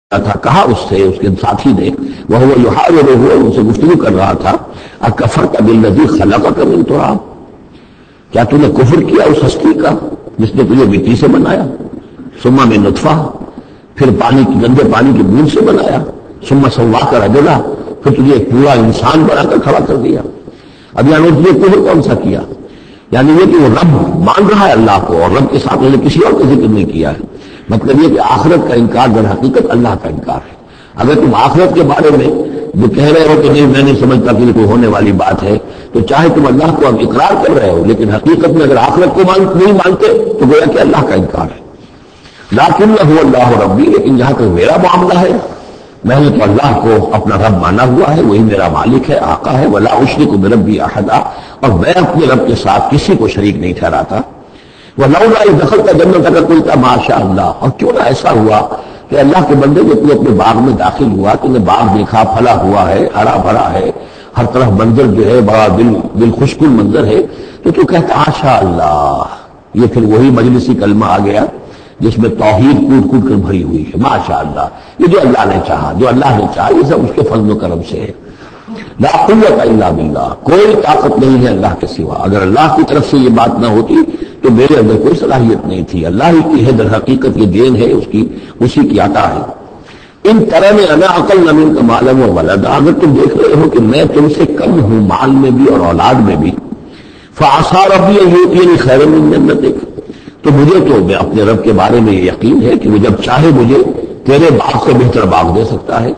تھا، کہا اس سے اس کے ساتھی نے، وہ یحاورہ، ان سے گفتگو کر رہا تھا، اکفرت بالذی خلقک من تراب، کیا تم نے کفر کیا اس ہستی کا جس نے تجھے مٹی سے بنایا، ثم من نطفہ، پھر پانی کی گندے پانی کی بوند سے بنایا، ثم سواک رجلا، پھر تجھے ایک پورا انسان بنا کر کھڑا کر دیا۔ اب یعنی تجھے کفر کون سا کیا؟ یعنی یہ کہ وہ رب مان رہا ہے اللہ کو، اور رب کے ساتھ انہوں نے کسی اور کا ذکر نہیں کیا ہے۔ مطلب یہ کہ آخرت کا انکار در حقیقت اللہ کا انکار ہے۔ اگر تم آخرت کے بارے میں جو کہہ رہے ہو کہ نہیں میں نہیں سمجھتا کہ یہ کوئی ہونے والی بات ہے، تو چاہے تم اللہ کو اب اقرار کر رہے ہو، لیکن حقیقت میں اگر آخرت کو نہیں مانتے تو گویا کہ اللہ کا انکار ہے۔ لیکن هو اللہ ربی، لیکن جہاں تک میرا معاملہ ہے، میں نے تو اللہ کو اپنا رب مانا ہوا ہے، وہی میرا مالک ہے، آقا ہے، ولا اشرک بربی احدا، اور میں اپنے رب کے ساتھ کسی کو شریک نہیں ٹھہراتا۔ ولولا اذ دخلت جنتک قلت ما شاء اللہ، اور کیوں نہ ایسا ہوا کہ اللہ کے بندے جب تو اپنے باغ میں داخل ہوا، تو نے باغ دیکھا، پھلا ہوا ہے، ہرا بھرا ہے، ہر طرف منظر جو ہے بڑا دل خوشکن منظر ہے، تو کہتا ماشاء اللہ۔ یہ پھر وہی مجلسی کلمہ آ گیا جس میں توحید کود کود کر بھری ہوئی ہے، ماشاء اللہ۔ یہ جو اللہ نے چاہا، جو اللہ نے چاہا، یہ سب اس کے فضل و کرم سے ہے۔ لا قوت الا باللہ، کوئی طاقت نہیں ہے اللہ کے سوا۔ اگر اللہ کی طرف سے یہ بات نہ ہوتی تو میرے اندر کوئی صلاحیت نہیں تھی۔ اللہ ہی کی ہے در حقیقت، یہ دین ہے اس کی، اسی کی عطا ہے۔ ان طرح میں انا اقل منک مالا و ولدا، اگر تم دیکھ رہے ہو کہ میں تم سے کم ہوں مال میں بھی اور اولاد میں بھی، فعسى ربی ان یؤتینی خیرا من جنتک، تو مجھے تو اپنے رب کے بارے میں یہ یقین ہے کہ وہ جب چاہے مجھے تیرے باغ سے بہتر باغ دے سکتا ہے۔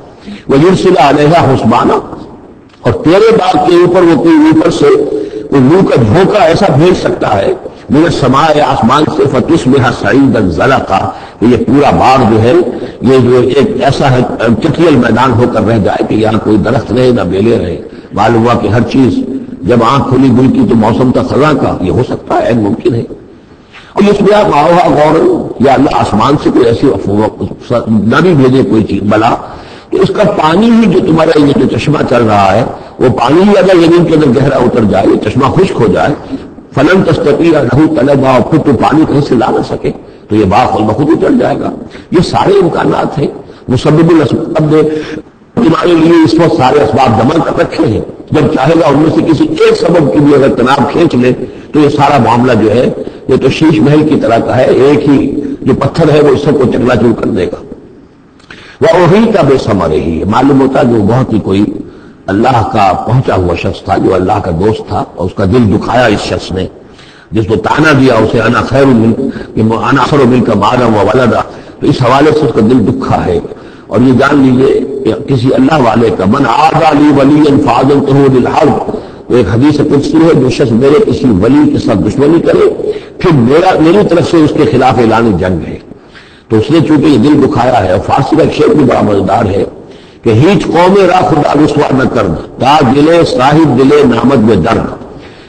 وَيُرْسِلَ عَلَيْهَا حُسْبَانًا، اور تیرے باغ کے اوپر وہ کوئی اوپر سے وہ لو کا جھونکا ایسا بھیج سکتا ہے من السماء، آسمان سے، فَتُصْبِحَ صَعِيدًا زَلَقًا، کہ یہ پورا باغ جو ہے یہ جو ایک ایسا ہے چٹیل میدان ہو کر رہ جائے کہ یہاں کوئی درخت رہے نہ بیلے رہے۔ معلوم ہوا کہ ہر چیز جب آنکھ کھلی گل کی تو موسم کا خزاں کا، یہ ہو سکتا ہے، ممکن ہے۔ اور اس میں ماؤہا غور، یا اللہ آسمان سے کوئی ایسی نہ بھی بھیجے کوئی چیز بلا، تو اس کا پانی ہی جو تمہارا یہ جو چشمہ چل رہا ہے، وہ پانی ہی اگر زمین کے اندر گہرا اتر جائے، یہ چشمہ خشک ہو جائے، فلن تستطيع له طلبا، اور پھر تو پانی کہیں سے لا نہ سکے، تو یہ باغ خود بخود اجڑ جائے گا۔ یہ سارے امکانات ہیں، مسبب الاسباب نے تمہارے لیے اس وقت سارے اسباب جمع کر رکھے ہیں، جب چاہے گا ان میں سے کسی ایک سبب کی بھی اگر تناب کھینچ لے تو یہ سارا معاملہ جو ہے یہ تو شیش محل کی طرح کا ہے، ایک ہی جو پتھر ہے وہ اس سب کو چکنا چور کر دے گا۔ وَأُحِيطَ بِثَمَرِهِ، معلوم ہوتا جو بہت ہی کوئی اللہ کا پہنچا ہوا شخص تھا، جو اللہ کا دوست تھا، اور اس کا دل دکھایا اس شخص نے، جس کو تانا دیا اسے انا خیر منک، کہ انا اکثر منک مالا و ولدا، تو اس حوالے سے اس کا دل دکھا ہے۔ اور یہ جان لیجئے کہ کسی اللہ والے کا من عادى لي وليا فعاذنته بالحرب، تو ایک حدیث قدسی ہے، جو شخص میرے کسی ولی کے ساتھ دشمنی کرے پھر میری طرف سے اس کے خلاف اعلان جنگ ہے، تو اس نے چونکہ یہ دل دکھایا ہے۔ اور فارسی کا ایک شعر بھی بڑا مزیدار ہے کہ ہیچ قوم را خدا رسوا نہ کرد، تا دلے صاحب دلے نامد میں درد،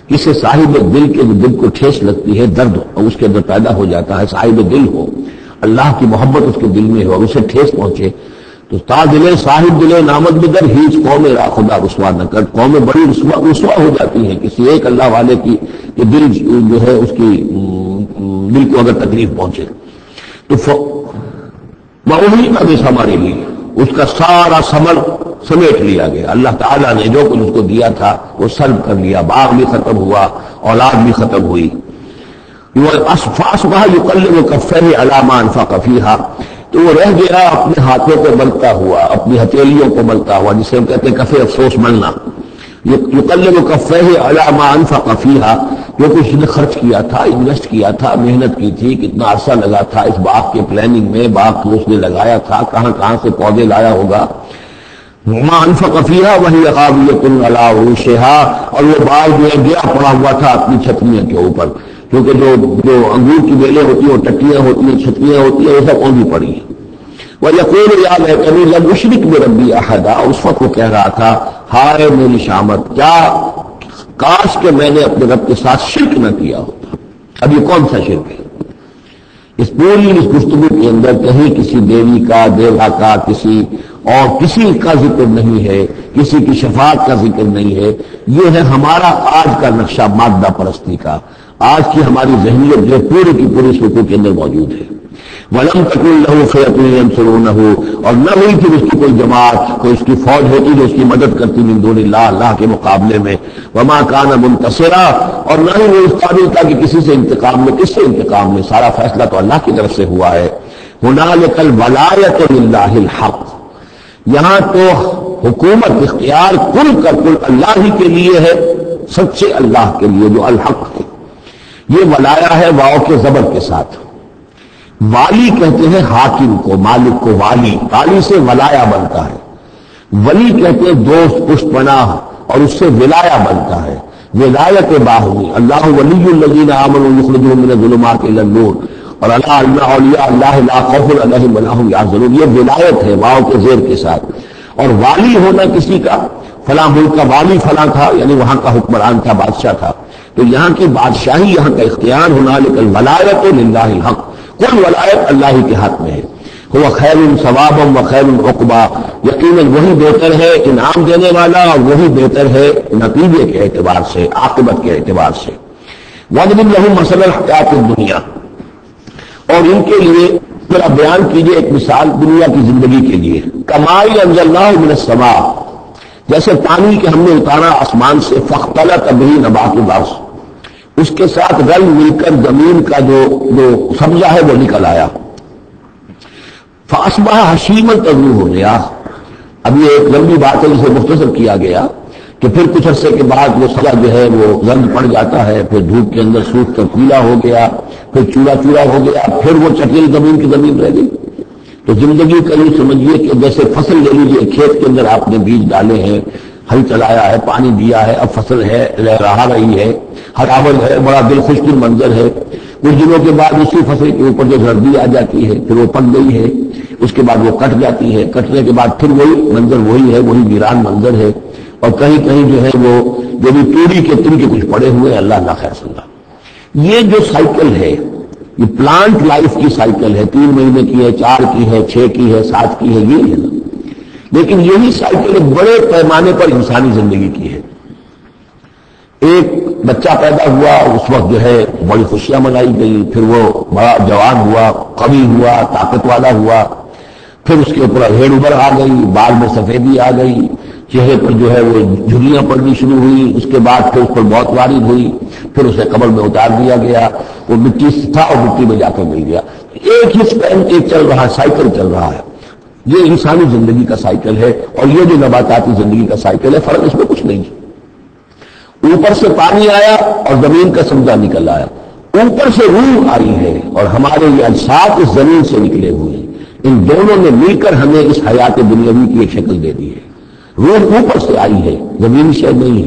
کسی صاحب دل کے جو دل کو ٹھیس لگتی ہے، درد اور اس کے اندر پیدا ہو جاتا ہے، صاحب دل ہو، اللہ کی محبت اس کے دل میں ہو اور اسے ٹھیس پہنچے، تو تا دلے صاحب دلے نامد میں درد، ہیچ قوم را خدا رسوا نہ کرد، قوم بڑی رسوا ہو جاتی ہیں کسی ایک اللہ والے کی کہ دل جو ہے اس کی دل کو اگر تکلیف پہنچے۔ تو وَأُحِيطَ بِثَمَرِهِ، اس کا سارا ثمر سمیٹ لیا گیا، اللہ تعالیٰ نے جو کچھ اس کو دیا تھا وہ سلب کر لیا، باغ بھی ختم ہوا، اولاد بھی ختم ہوئی۔ فَأَصْبَحَ يُقَلِّبُ كَفَّيْهِ عَلَىٰ مَا أَنفَقَ فِيهَا، تو وہ رہ گیا اپنے ہاتھوں کو ملتا ہوا، اپنی ہتھیلیوں کو ملتا ہوا، جسے ہم کہتے ہیں کفِ افسوس ملنا۔ يُقَلِّبُ كَفَّيْهِ عَلَىٰ مَا أَنفَقَ فِيهَا، جو کچھ نے خرچ کیا تھا، انویسٹ کیا تھا، محنت کی تھی، کتنا عرصہ لگا تھا اس باغ کے پلاننگ میں، باغ کو اس نے لگایا تھا، کہاں کہاں سے پودے لایا ہوگا۔ مَا أَنفَقَ فِيهَا وَهِيَ خَاوِيَةٌ عَلَىٰ عُرُوشِهَا، اور وہ باغ جو ہے گرا پڑا ہوا تھا اپنی چھتریوں کے اوپر، کیونکہ جو انگور کی بیلیں ہوتی ہیں، ٹٹیاں ہوتی ہیں، چھتریاں ہوتی ہیں، وہ سب اوندھی پڑی ہیں۔ وَيَقُولُ يَا لَيْتَنِي لَمْ أُشْرِكْ بِرَبِّي أَحَدًا، اس وقت وہ کہہ رہا تھا ہائے میری شامت، کیا کاش کہ میں نے اپنے رب کے ساتھ شرک نہ کیا ہوتا۔ اب یہ کون سا شرک ہے؟ اس پوری اس گفتگو کے اندر کہیں کسی دیوی کا، دیوتا کا، کسی کا ذکر نہیں ہے، کسی کی شفاعت کا ذکر نہیں ہے۔ یہ ہے ہمارا آج کا نقشہ مادہ پرستی کا۔ آج کی ہماری ذہنیت جو پورے کی پوری اس رکوع کے اندر موجود ہے. وَلَمْ تَكُنْ لَهُ فِئَةٌ يَنْصُرُونَهُ، اور نہ ہوئی تھی اس کی کوئی جماعت، کوئی اس کی فوج ہوتی جو اس کی مدد کرتی من دون اللہ، اللہ کے مقابلے میں. وَمَا كَانَ مُنْتَصِرًا، اور نہ ہی وہ اس قابل تھا کہ کسی سے انتقام میں. کس سے انتقام میں؟ سارا فیصلہ تو اللہ کی طرف سے ہوا ہے. هُنَالِكَ الْوَلَایَةُ لِلَّهِ الْحَقِّ، یہاں تو حکومت اختیار کل کا کل اللہ ہی کے لیے ہے، سچے اللہ کے لیے جو الحق ہے. یہ ولایا ہے واو کے زبر کے ساتھ. والی کہتے ہیں حاکم کو، مالک کو والی، والی سے ولایا بنتا ہے. ولی کہتے ہیں دوست، پشت پناہ، اور اس سے ولایا بنتا ہے. ولایت باہمی، اللہ ولی الذین آمنوا یخرجهم من الظلمات الی النور، اور الا ان اولیاء اللہ لا خوف علیہم ولا هم یحزنون. یہ ولایت ہے واو کے زیر کے ساتھ. اور والی ہونا کسی کا، فلاں ملک کا والی فلاں تھا، یعنی وہاں کا حکمران تھا، بادشاہ تھا، تو یہاں کی بادشاہی، یہاں کا اختیار هنالک الولایۃ للہ الحق، کل ولایت اللہ ہی کے ہاتھ میں ہے. هو خیر ثوابا و خیر عقبا، یقیناً وہی بہتر ہے انعام دینے والا، اور وہی بہتر ہے نتیجے کے اعتبار سے، عاقبت کے اعتبار سے. وَاضْرِبْ لَهُم مَثَلَ الْحَيَاةِ الدُّنْيَا، اور ان کے لیے ذرا بیان کیجئے ایک مثال دنیا کی زندگی کے لیے. کَمَاءٍ أَنزَلْنَاهُ مِنَ السَّمَاءِ، جیسے پانی کہ ہم نے اتارا آسمان سے، فاختلط بِهِ نبات الارض، اس کے ساتھ رل مل کر زمین کا جو سبزہ ہے وہ نکل آیا. فاصبح حشیما تذروه الرياح، اب یہ ایک لمبی بات ہے جسے مختصر کیا گیا کہ پھر کچھ عرصے کے بعد وہ سبزہ جو ہے وہ زرد پڑ جاتا ہے، پھر دھوپ کے اندر سوکھ کر پیلا ہو گیا، پھر چورا چورا ہو گیا، پھر وہ چٹیل زمین کی زمین رہ گئی. تو زندگی کا یہ سمجھیے کہ جیسے فصل لے لیجیے، کھیت کے اندر آپ نے بیج ڈالے ہیں، ہل چلایا ہے، پانی دیا ہے، اب فصل ہے، لہرا رہی ہے، ہراول ہے، بڑا دل خوش دل منظر ہے. کچھ دنوں کے بعد اسی فصل کے اوپر جو زردی آ جاتی ہے، پھر وہ پک گئی ہے، اس کے بعد وہ کٹ جاتی ہے، کٹنے کے بعد پھر وہی منظر وہی ہے، وہی ویران منظر ہے. اور کہیں کہیں جو ہے وہ جو بھی توڑی کے تن کے کچھ پڑے ہوئے، اللہ اللہ خیر سنگا. یہ جو سائیکل ہے، یہ پلانٹ لائف کی سائیکل ہے، 3 مہینے کی ہے، 4 کی ہے، 6 کی ہے، 7 کی ہے، یہ ہے نا. لیکن یہی سائیکل ایک بڑے پیمانے پر انسانی زندگی کی ہے. ایک بچہ پیدا ہوا، اس وقت جو ہے بڑی خوشیاں منائی گئی، پھر وہ بڑا جوان ہوا، قوی ہوا، طاقت والا ہوا، پھر اس کے اوپر ہیڑ ابھر آ گئی، بال میں سفیدی آ گئی، چہرے پر جو ہے وہ جھریاں پڑنی شروع ہوئی. اس کے بعد پھر اس پر موت وارد ہوئی، پھر اسے قبر میں اتار دیا گیا، وہ مٹی سے تھا اور مٹی میں جا کر مل گیا. ایک ہی سپین ایک چل رہا، سائیکل چل رہا ہے. یہ انسانی زندگی کا سائیکل ہے، اور یہ جو نباتاتی زندگی کا سائیکل ہے، فرق اس میں کچھ نہیں. اوپر سے پانی آیا اور زمین کا سبزہ نکل آیا، اوپر سے روح آئی ہے اور ہمارے یہ اجساد اس زمین سے نکلے ہوئے ہیں. ان دونوں نے مل کر ہمیں اس حیات دنیاوی کی ایک شکل دے دی ہے. روح اوپر سے آئی ہے، زمین سے نہیں ہے.